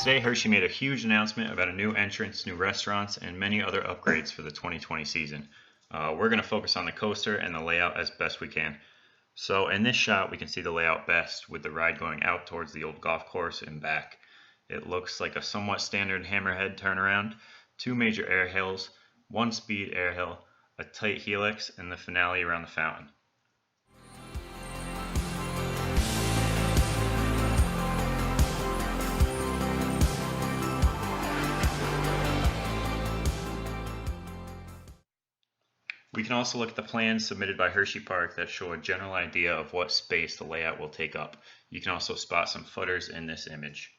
Today, Hershey made a huge announcement about a new entrance, new restaurants, and many other upgrades for the 2020 season. We're going to focus on the coaster and the layout as best we can. So in this shot, we can see the layout best with the ride going out towards the old golf course and back. It looks like a somewhat standard hammerhead turnaround, two major air hills, one speed air hill, a tight helix, and the finale around the fountain. We can also look at the plans submitted by Hersheypark that show a general idea of what space the layout will take up. You can also spot some footers in this image.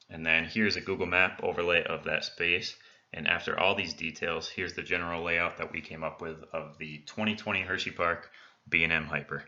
And then here's a Google Map overlay of that space. And after all these details, here's the general layout that we came up with of the 2020 Hersheypark B&M Hyper.